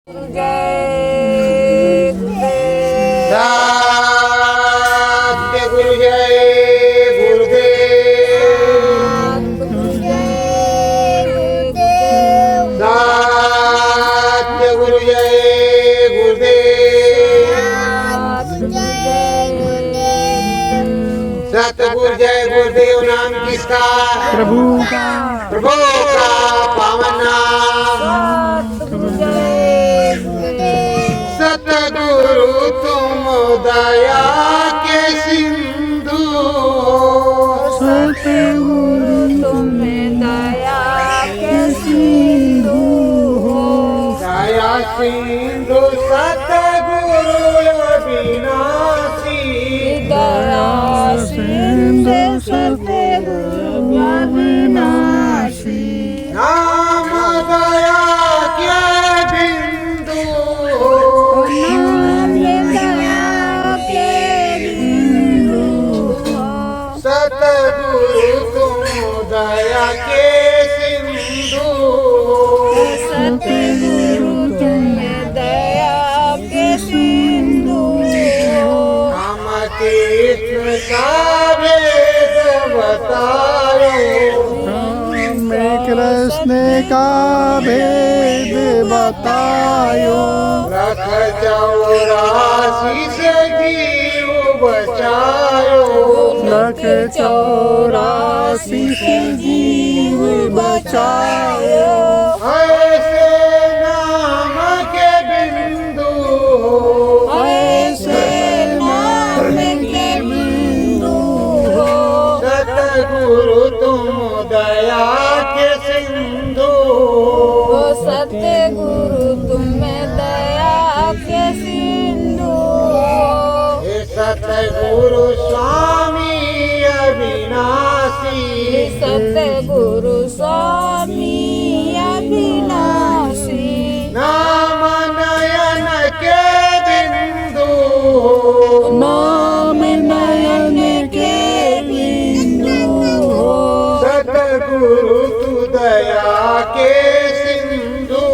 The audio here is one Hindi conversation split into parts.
जय गुरुदेव। सत्य गुरु जय गुरुदेव। सत्य गुरु जय गुरुदेव। सतगुरु जय गुरुदेव नाम किसका? प्रभु का। प्रभु का पावन नाम। सतगुरु तुम दया के सिंधु। सतगुरु तुम दया के सिंधु हो। दया सिंधु सतगुरु अविनाशी। दया सिंधु सतगुरु अविनाशी। नाम दया के बिंदु। नाम दया के बिंदु हो। सतगुरु तुम दया के सिंधु। सतगुरु तुम दया के सिंधु हो। हम कृष्ण का वेद बतायो। मैं कृष्ण का भेद बतायो। रख 84 से जीव बचायो। लख 84 से जीव बचायो। ऐसे नाम के बिंदु। ऐसे नाम के बिंदु हो। सतगुरु तुम दया के सिंधु। सतगुरु तुम दया के सिंधु हो। हे सतगुरु स्वामी अविनाशी। सतगुरु स्वामी अविनाशी। नाम नयन के बिंदु। नाम नयन के बिंदु हो। सतगुरु तू दया के सिंधु।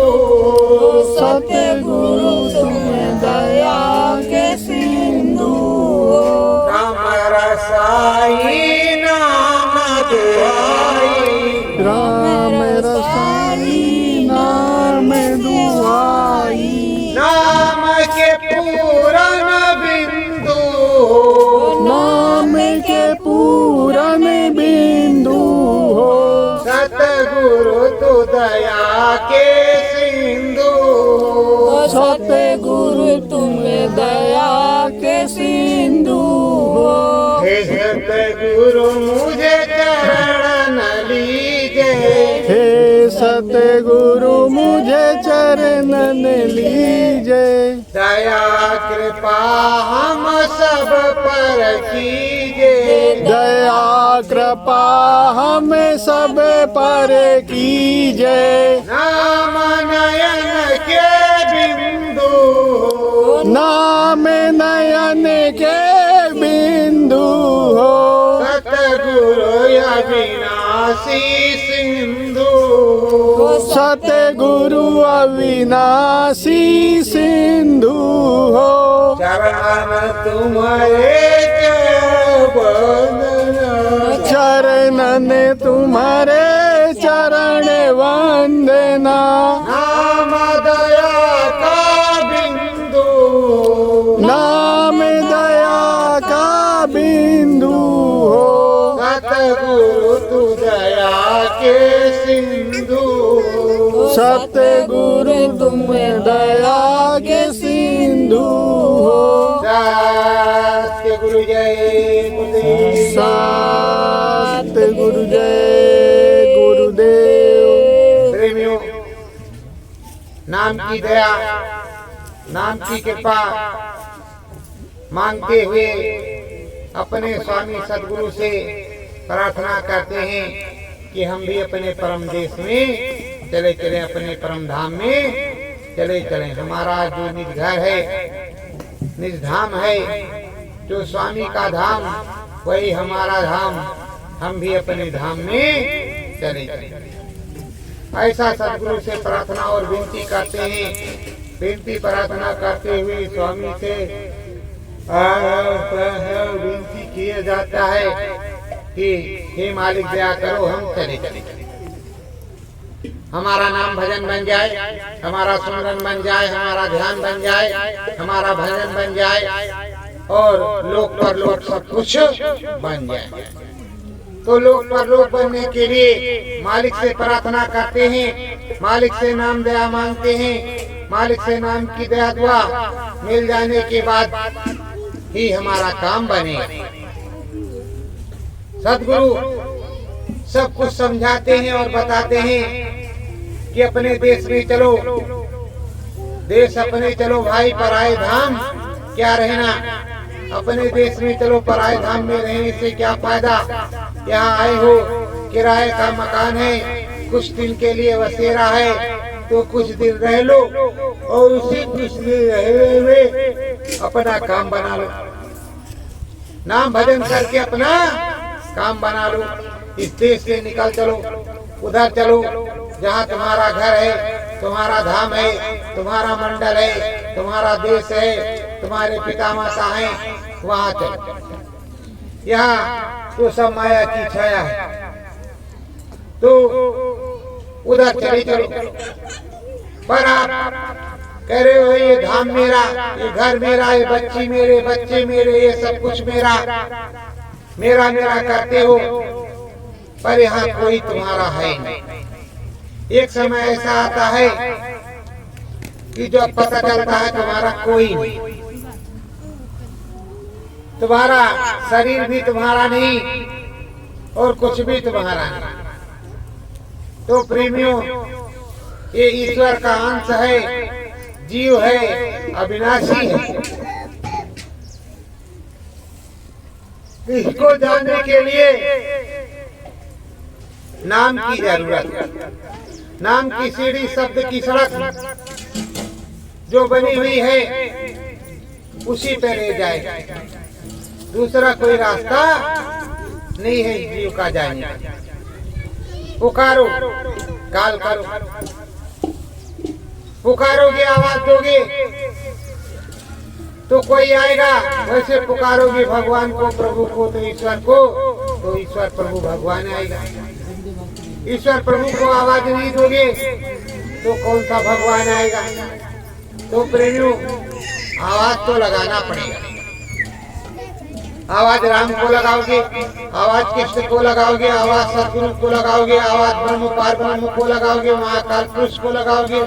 सतगुरु तुम दया के सिंधु हो। राम रसाई नाम दुआई। राम रसाई नाम दुआई। नाम के पूरन बिंदु। नाम के पूरन बिंदु हो। सतगुरु तू दया के सिंधु। सतगुरु तुम दया के सिंधु हो। हे सतगुरु मुझे चरण लीजे। हे सतगुरु मुझे चरणन लीजे। दया कृपा हम सब पर कीजे। दया कृपा हमें सब पर कीजे। नाम नयन के बिंदु। नाम नयन के बिंदु हो। सतगुरु अविनाशी सिंधु। सतगुरु अविनाशी सिंधु हो। चरण तुम्हारे चरणन तुम्हारे चरण वंदना। नाम दया का बिंदु। नाम दया का बिंदु हो। सतगुरु तू दया के सिंधु। सतगुरु तुम दया के सिंधु हो। सत्य गुरु जय गुरुदेव। सतगुरु जय गुरुदेव। प्रेमियों, नाम की दया, नाम की कृपा मांगते हुए अपने स्वामी सदगुरु से प्रार्थना करते हैं कि हम भी अपने परम देश में चले चले, अपने परम धाम में चले चले। हमारा जो निज घर है, निज धाम है, जो स्वामी का धाम वही हमारा धाम। हम भी अपने धाम में चले चले। ऐसा सदगुरु से प्रार्थना और विनती करते हैं विनती प्रार्थना करते हुए स्वामी से विनती किया जाता है कि हे मालिक दया करो, हम चले चले हमारा नाम भजन बन जाए, हमारा सुमरन बन जाए, हमारा ध्यान बन जाए, हमारा भजन बन जाए और लोक पर लोक सब कुछ बन जाए। तो लोक पर लोक बनने के लिए मालिक से प्रार्थना करते हैं, मालिक से नाम दया मांगते हैं, मालिक से नाम की दया दुआ मिल जाने के बाद ही हमारा काम बने। सदगुरु सब कुछ समझाते हैं और बताते हैं कि अपने देश में चलो, देश अपने चलो भाई, पराए धाम क्या रहना। अपने देश में चलो, पराए धाम में रहने से क्या फायदा। यहाँ आए हो, किराए का मकान है, कुछ दिन के लिए बसेरा है, तो कुछ दिन रह लो और उसी कुछ दिन रहे हुए अपना काम बना लो, नाम भजन करके अपना काम बना लो। इस देश से निकल चलो, उधर चलो जहाँ तुम्हारा घर है, तुम्हारा धाम है, तुम्हारा मंडल है, तुम्हारा देश है, तुम्हारे पिता माता हैं, वहाँ चलो। यहाँ तो सब माया की छाया है, तो उधर चले चलो। पर आप कह रहे हो ये धाम मेरा, ये घर मेरा, ये बच्ची मेरे, बच्चे मेरे, ये सब कुछ मेरा मेरा मेरा करते हो, पर यहाँ कोई तुम्हारा है नहीं। एक समय ऐसा आता है कि जब पता चलता है तुम्हारा कोई नहीं, तुम्हारा शरीर भी तुम्हारा नहीं और कुछ भी तुम्हारा नहीं। तो प्रेमियों, ये ईश्वर का अंश है, जीव है, अविनाशी है। इसको जानने के लिए नाम की जरूरत है। नाम की सीढ़ी, शब्द की सड़क जो बनी हुई है उसी पे ले जाए, दूसरा कोई रास्ता नहीं है जीव का जाने का। पुकारो, काल करो, पुकारोगे, आवाज दोगे तो कोई आएगा। वैसे पुकारोगे भगवान को, प्रभु को, तो ईश्वर को, तो ईश्वर प्रभु भगवान आएगा। ईश्वर प्रभु को आवाज नहीं दोगे तो कौन सा भगवान आएगा। तो प्रेमियों, आवाज तो लगाना पड़ेगा। आवाज राम को लगाओगे, आवाज कृष्ण को लगाओगे, आवाज सतगुरु को लगाओगे, आवाज ब्रह्म पार ब्रह्म को लगाओगे, महाकाल पुरुष को लगाओगे,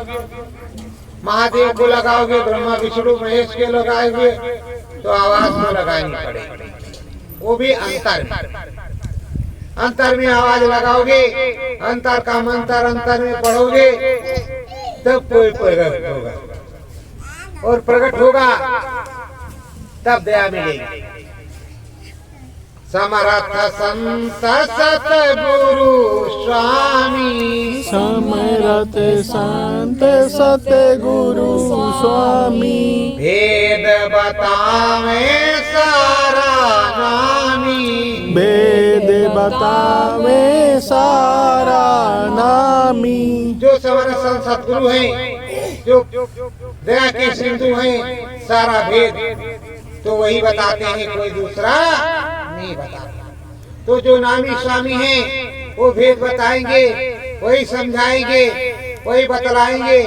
महादेव को लगाओगे, ब्रह्मा विष्णु महेश के लगाओगे, तो आवाज तो लगानी पड़ेगी। वो भी अंतर में, अंतर में आवाज लगाओगे, अंतर का मंत्र अंतर में पढ़ोगे, तब कोई प्रकट होगा, और प्रकट होगा तब दया मिलेगी। समर्थ संत सतगुरु स्वामी, समर्थ संत सतगुरु स्वामी, भेद बतावे सारा नामी, वेद बतावे सारा नामी। जो समर्थ संत सतगुरु हैं, जो दया के सिंधु हैं, सारा भेद तो वही बताते हैं, कोई दूसरा नहीं बताता। तो जो नामी स्वामी हैं वो भेद बताएंगे, वही समझाएंगे, वही बतलाएंगे।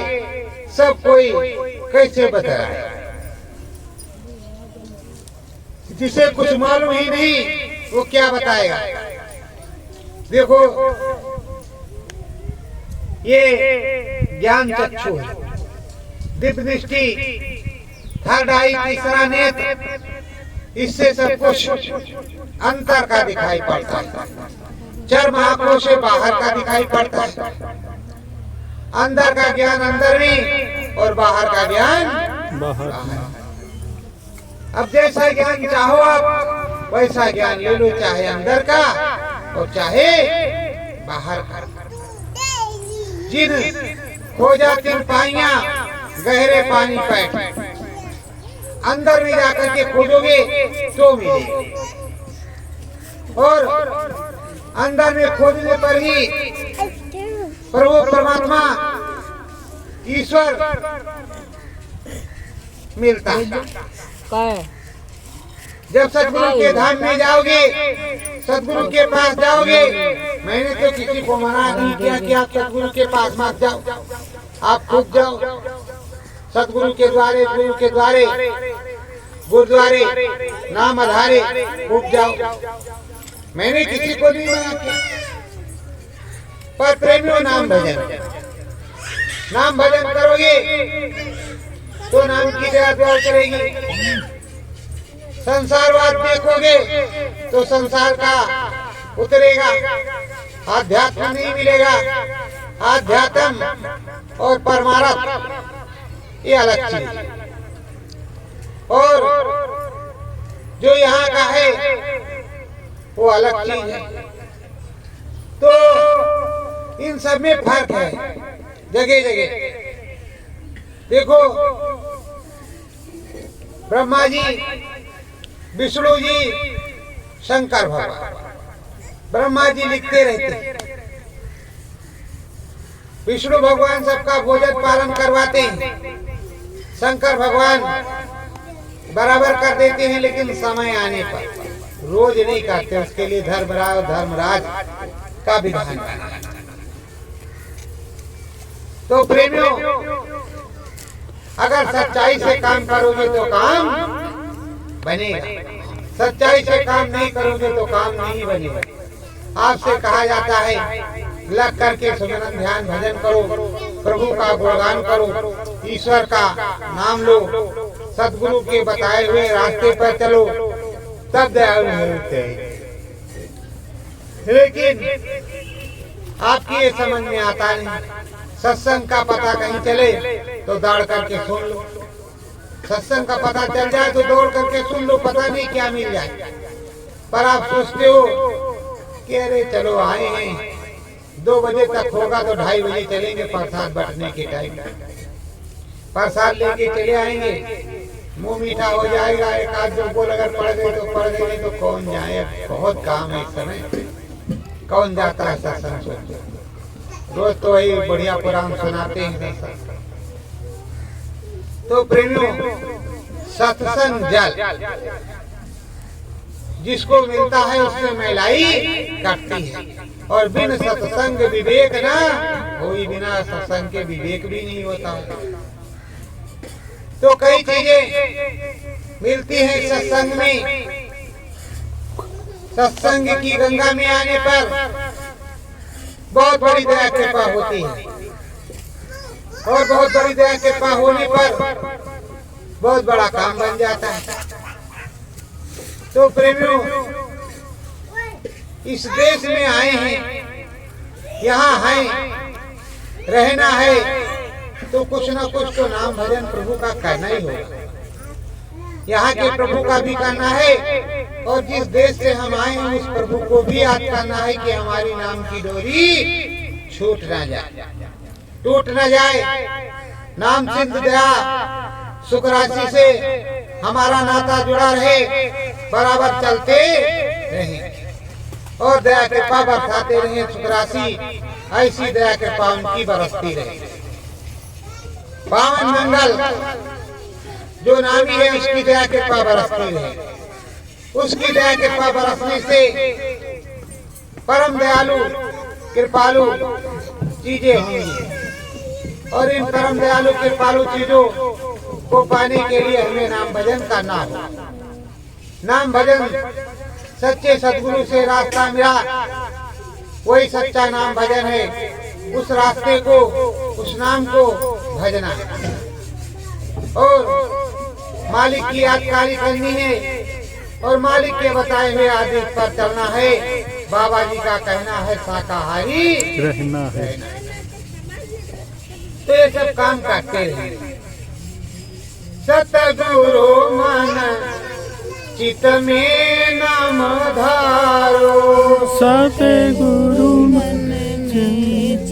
सब कोई कैसे बताए, जिसे कुछ मालूम ही नहीं वो क्या बताएगा। देखो, ये ज्ञान चक्षु है, दिव्य दृष्टि, थर्ड आई, तीसरा नेत्र, इससे सब कुछ अंतर का दिखाई पड़ता है। चर्म आंखों से बाहर का दिखाई पड़ता है। अंदर का ज्ञान अंदर में और बाहर का ज्ञान बाहर। अब जैसा ज्ञान चाहो आप वैसा ज्ञान ले लो, चाहे अंदर का और चाहे बाहर का। जिन खो जाती पाइयां गहरे पानी पैठ, अंदर में जाकर के खोजोगे तो मिलेगी, और अंदर में खोजने पर ही प्रभु परमात्मा ईश्वर मिलता है। काय जब सदगुरु के धाम में जाओगे, सदगुरु के पास जाओगे, मैंने तो किसी को मना नहीं किया कि आप सदगुरु के पास मत जाओ, आप खुद जाओ सदगुरु के द्वारे, गुरु के द्वारे, गुरुद्वारे नाम आधारे खुद जाओ। मैंने किसी को नहीं मना किया। पर प्रेमियों, नाम भजन करोगे तो नाम की दया द्वार करेगी। संसारवाद देखोगे तो संसार का उतरेगा, आध्यात्म नहीं मिलेगा। आध्यात्म और परमार्थ ये अलग चीज है। और जो यहाँ का है वो अलग चीज है। तो इन सब में फर्क है जगह जगह। देखो, ब्रह्मा जी, विष्णु जी, शंकर भगवान, ब्रह्मा जी लिखते रहते, विष्णु भगवान सबका भोजन पालन करवाते हैं, शंकर भगवान बराबर कर देते हैं, लेकिन समय आने पर रोज नहीं करते। उसके लिए धर्मराज का विधान बना। तो प्रेमियों, अगर सच्चाई से काम करोगे तो काम बनेगा, सच्चाई से काम नहीं करोगे तो काम नहीं बनेगा। आपसे कहा जाता है लग करके सुमिरन ध्यान भजन करो, प्रभु का गुणगान करो, ईश्वर का नाम लो, सदगुरु के बताए हुए रास्ते पर चलो, तब दयालु होते हैं। लेकिन आपकी ये समझ में आता नहीं। सत्संग का पता कहीं चले तो दौड़ करके सुन लो, सत्संग का पता चल जाए तो दौड़ करके सुन लो, पता नहीं क्या मिल जाए। पर आप सोचते हो कि अरे चलो आए हैं, 2 बजे तक होगा तो 2:30 बजे चलेंगे प्रसाद बंटने के टाइम। प्रसाद लेके चले आएंगे, मुंह मीठा हो जाएगा, एक आध दो बोल अगर पड़ गए तो पड़ गए, तो कौन जाए। बहुत काम है इस समय, कौन जाता है सत्संग सुनने। रोज तो वही बढ़िया पुराण सुनाते हैं। तो प्रेमियों, सत्संग जल जिसको मिलता है उससे मैलाई कटती है, और बिन सत्संग विवेक ना कोई, बिना सत्संग के विवेक भी नहीं होता। तो कई चीजें मिलती हैं सत्संग में। सत्संग की गंगा में आने पर बहुत बड़ी दया कृपा होती है, और बहुत बड़ी दया कृपा होने पर बहुत बड़ा काम बन जाता है। तो प्रेमियों, इस देश में आए हैं, यहाँ हैं, रहना है, तो कुछ ना कुछ तो नाम भजन प्रभु का करना ही होगा। यहाँ के प्रभु का भी करना है, और जिस देश से हम आए हैं उस प्रभु को भी याद करना है कि हमारी नाम की डोरी छूट ना जाए, टूट ना जाए। नाम सिंध दया सुख राशि से हमारा नाता जुड़ा रहे, बराबर चलते रहे, और दया कृपा बरसाते रहे सुख राशि। ऐसी दया कृपा उनकी बरसती रहे। पावन मंगल जो नामी है उसकी दया कृपा बरसती रहे। उसकी दया कृपा बरसने से परम दयालु कृपालु चीजें होंगी, और इन परम दयालु कृपालु चीजों को पाने के लिए हमें नाम भजन करना हो। नाम भजन सच्चे सदगुरु से रास्ता मिला, वही सच्चा नाम भजन है। उस रास्ते को, उस नाम को भजना है, और मालिक की यादगारी करनी है, और मालिक के बताए हुए आदेश पर चलना है। बाबा जी का कहना है शाकाहारी रहना है। तो ये सब काम करते रहे। सतगुरु मन चित में नाम धारो, सतगुरु मन में चित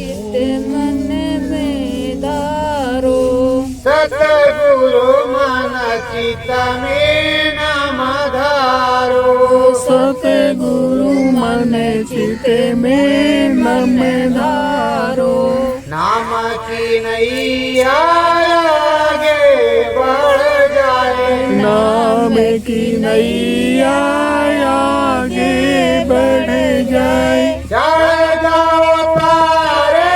मन में धारो, सतगुरु मन चित में नाम धारो, सतगुरु मन चित में नाम धारो। नाम की नैया आगे बढ़ जा, की नैया आगे बढ़ जाए। चढ़ जाओ तारे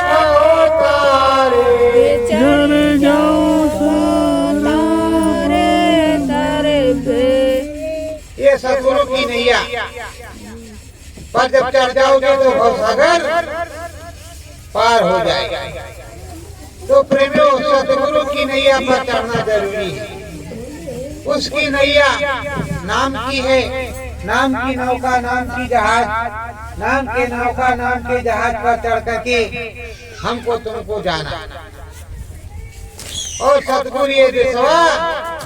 जाओ तारे, चढ़ जाऊं तारे तारे पे। ये सतगुरु की नैया पर जब चढ़ जाओगे तो भवसागर पार हो जाएगा। तो प्रेमियों, सतगुरु की नैया पर चढ़ना जरूरी है। उसकी नैया नाम की है, नाम की नौका, नाम की जहाज, नाम के नौका, नाम के जहाज पर चढ़ करके हमको तुमको जाना। और सतगुरु ये देशवा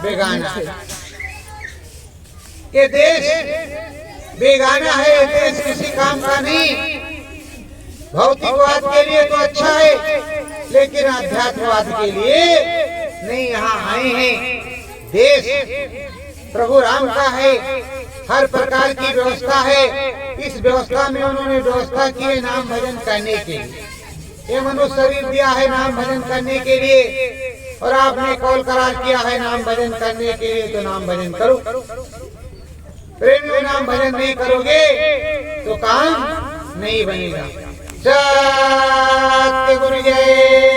बेगाना है, ये देश बेगाना है, ये देश किसी काम का नहीं। भौतिकवाद के लिए तो अच्छा है, लेकिन आध्यात्मवाद के लिए नहीं। यहाँ आए हैं, देश प्रभु राम का है, हर प्रकार की व्यवस्था है। इस व्यवस्था में उन्होंने व्यवस्था की है नाम भजन करने के लिए। ये मनुष्य शरीर दिया है नाम भजन करने के लिए, और आपने कौल करार किया है नाम भजन करने के लिए, तो नाम भजन करो। प्रेम में नाम भजन नहीं करोगे तो काम नहीं बनेगा। सत्य गुरु जय।